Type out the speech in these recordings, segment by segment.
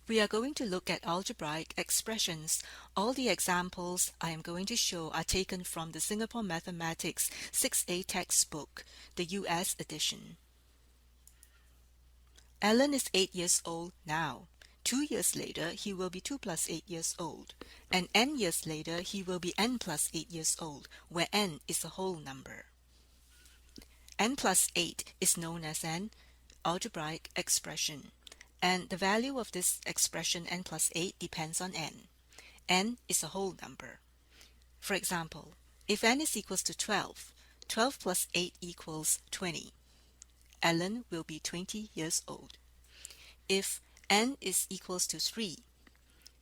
We are going to look at algebraic expressions. All the examples I am going to show are taken from the Singapore Mathematics 6A textbook, the US edition. Alan is 8 years old now. 2 years later, he will be 2 plus 8 years old. And n years later, he will be n plus 8 years old, where n is a whole number. N plus 8 is known as an algebraic expression. And the value of this expression n plus 8 depends on n. N is a whole number. For example, if n is equals to 12, 12 plus 8 equals 20. Alan will be 20 years old. If n is equals to 3,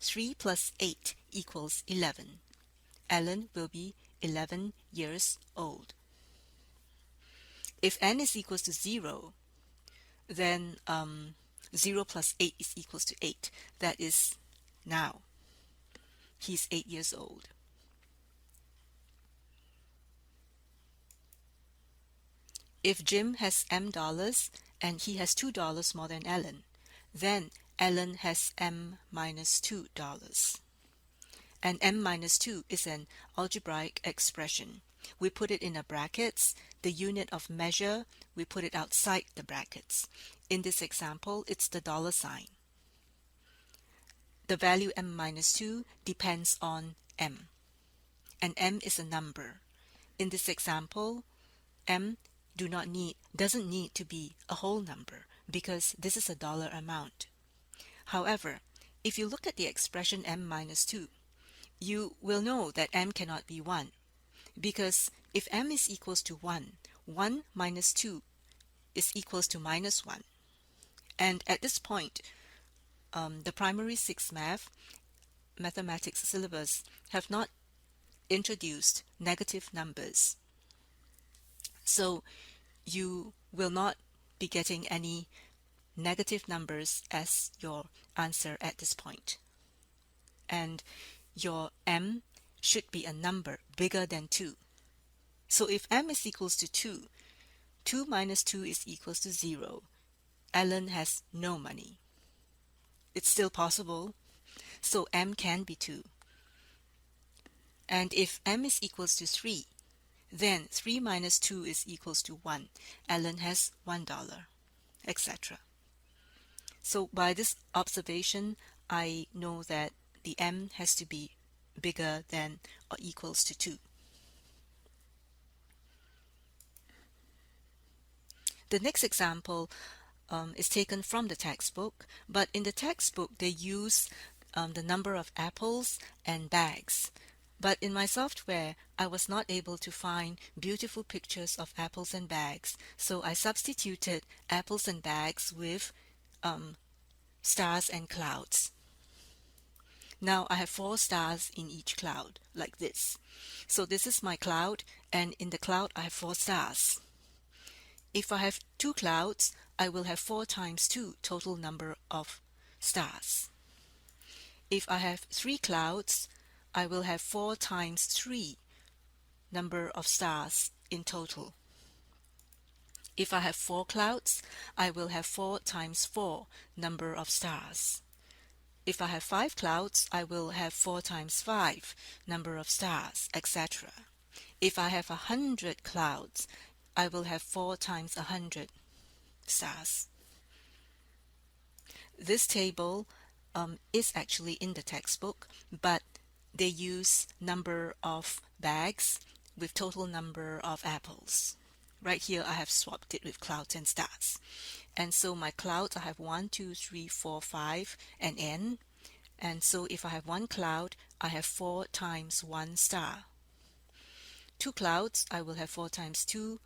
3 plus 8 equals 11. Alan will be 11 years old. If n is equals to 0, then 0 plus 8 is equals to 8. That is now. He's 8 years old. If Jim has $M and he has $2 more than Alan, then Alan has M minus $2. And M minus 2 is an algebraic expression. We put it in the brackets. The unit of measure, we put it outside the brackets. In this example, it's the dollar sign. The value M minus 2 depends on M. And M is a number. In this example, M doesn't need to be a whole number because this is a dollar amount. However, if you look at the expression M minus 2, you will know that M cannot be 1 because if M is equals to 1, 1 minus 2 is equals to minus 1. And at this point, the primary 6 mathematics syllabus have not introduced negative numbers. So you will not be getting any negative numbers as your answer at this point. And your M should be a number bigger than 2. So if M is equals to 2, 2 minus 2 is equals to 0. Alan has no money. It's still possible. So M can be 2. And if M is equals to 3, then 3 minus 2 is equals to 1. Alan has $1, etc. So by this observation, I know that the M has to be bigger than or equals to 2. The next example is taken from the textbook, but in the textbook they use the number of apples and bags. But in my software, I was not able to find beautiful pictures of apples and bags, so I substituted apples and bags with stars and clouds. Now I have 4 stars in each cloud, like this. So this is my cloud, and in the cloud I have 4 stars. If I have 2 clouds, I will have 4 times 2 total number of stars. If I have 3 clouds, I will have 4 times 3 number of stars in total. If I have 4 clouds, I will have 4 times 4 number of stars. If I have 5 clouds, I will have 4 times 5 number of stars, etc. If I have 100 clouds, I will have 4 times 100 stars. This table is actually in the textbook, but they use number of bags with total number of apples. Right here I have swapped it with clouds and stars. And so my clouds, I have 1, 2, 3, 4, 5 and n. And so if I have 1 cloud, I have 4 times 1 star. 2 clouds, I will have 4 times 2,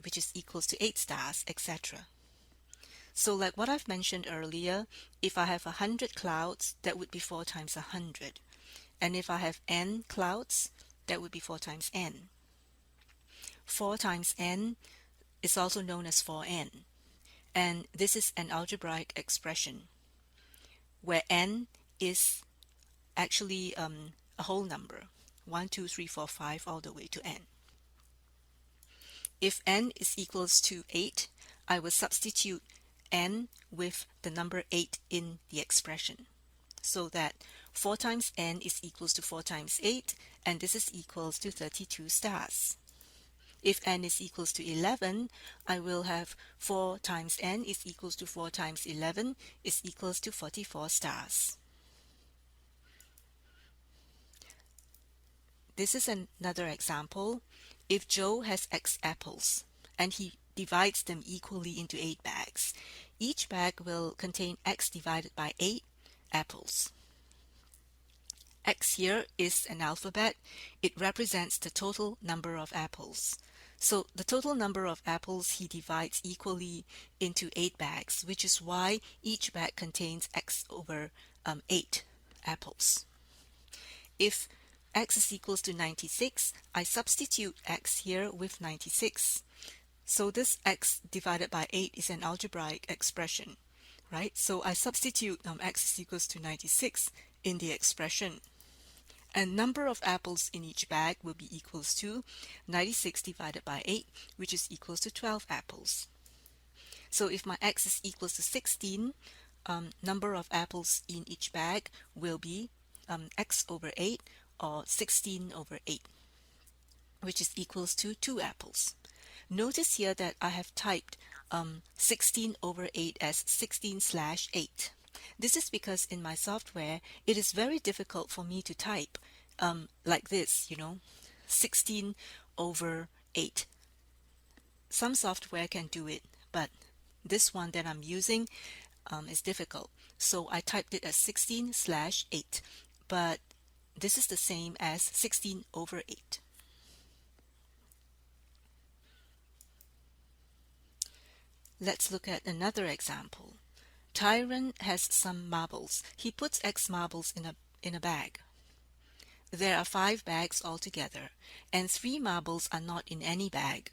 which is equals to 8 stars, etc. So like what I've mentioned earlier, if I have 100 clouds, that would be 4 times 100. And if I have n clouds, that would be 4 times n. 4 times n is also known as 4n. And this is an algebraic expression where n is actually a whole number, 1, 2, 3, 4, 5 all the way to n. If n is equals to 8, I will substitute n with the number 8 in the expression, so that 4 times n is equals to 4 times 8, and this is equals to 32 stars. If n is equals to 11, I will have 4 times n is equals to 4 times 11 is equals to 44 stars. This is another example. If Joe has X apples and he divides them equally into 8 bags, each bag will contain X divided by 8 apples. X here is an alphabet. It represents the total number of apples. So the total number of apples he divides equally into 8 bags, which is why each bag contains X over 8 apples. If X is equals to 96, I substitute X here with 96. So this X divided by 8 is an algebraic expression, right? So I substitute X is equals to 96 in the expression. And number of apples in each bag will be equals to 96 divided by 8, which is equals to 12 apples. So if my X is equals to 16, number of apples in each bag will be X over 8, or 16 over 8, which is equals to 2 apples. Notice here that I have typed 16 over 8 as 16/8. This is because in my software, it is very difficult for me to type like this, 16 over 8. Some software can do it, but this one that I'm using is difficult. So I typed it as 16/8, but this is the same as 16 over 8. Let's look at another example. Tyron has some marbles. He puts X marbles in a bag. There are 5 bags altogether, and 3 marbles are not in any bag.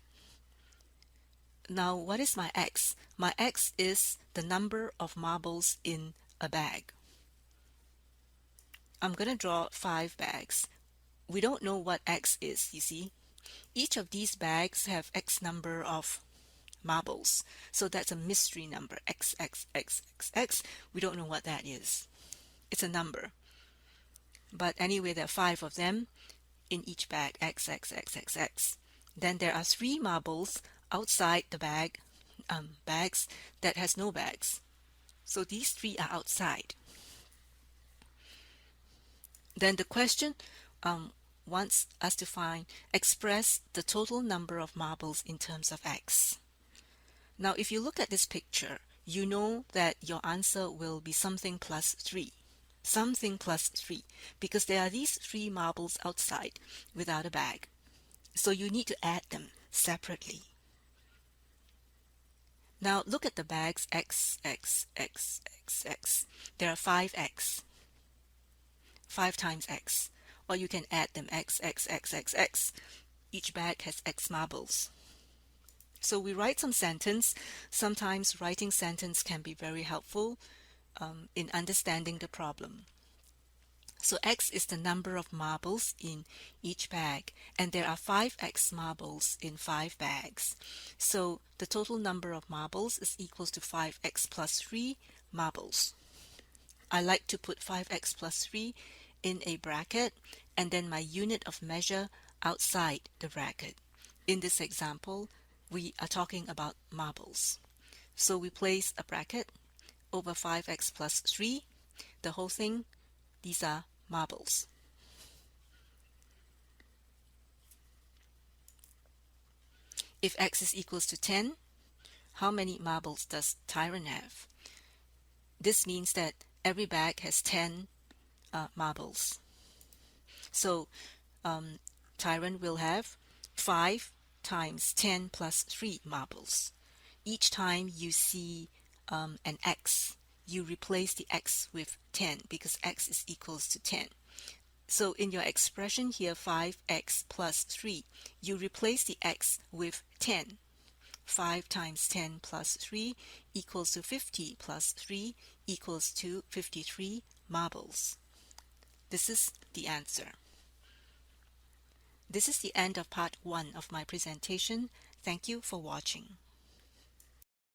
Now, what is my X? My X is the number of marbles in a bag. I'm going to draw 5 bags. We don't know what X is, you see. Each of these bags have X number of marbles. So that's a mystery number, X, X, X, X, X. We don't know what that is. It's a number. But anyway, there are 5 of them in each bag, X, X, X, X, X. Then there are 3 marbles outside the bags that has no bags. So these 3 are outside. Then the question wants us to express the total number of marbles in terms of X. Now, if you look at this picture, you know that your answer will be something plus 3. Something plus 3, because there are these 3 marbles outside without a bag. So you need to add them separately. Now look at the bags X, X, X, X, X. There are 5 X. 5 times X. Or you can add them X, X, X, X, X. Each bag has X marbles. So we write some sentence. Sometimes writing sentence can be very helpful in understanding the problem. So X is the number of marbles in each bag, and there are 5 X marbles in 5 bags. So the total number of marbles is equals to 5X plus 3 marbles. I like to put 5X plus 3 in a bracket and then my unit of measure outside the bracket. In this example, we are talking about marbles. So we place a bracket over 5X plus 3, the whole thing. These are marbles. If X is equals to 10, how many marbles does Tyron have? This means that every bag has 10 marbles. So Tyron will have 5 times 10 plus 3 marbles. Each time you see an X, you replace the X with 10 because X is equals to 10. So in your expression here, 5X plus 3, you replace the X with 10. 5 times 10 plus 3 equals to 50 plus 3 equals to 53 marbles. This is the answer. This is the end of part 1 of my presentation. Thank you for watching.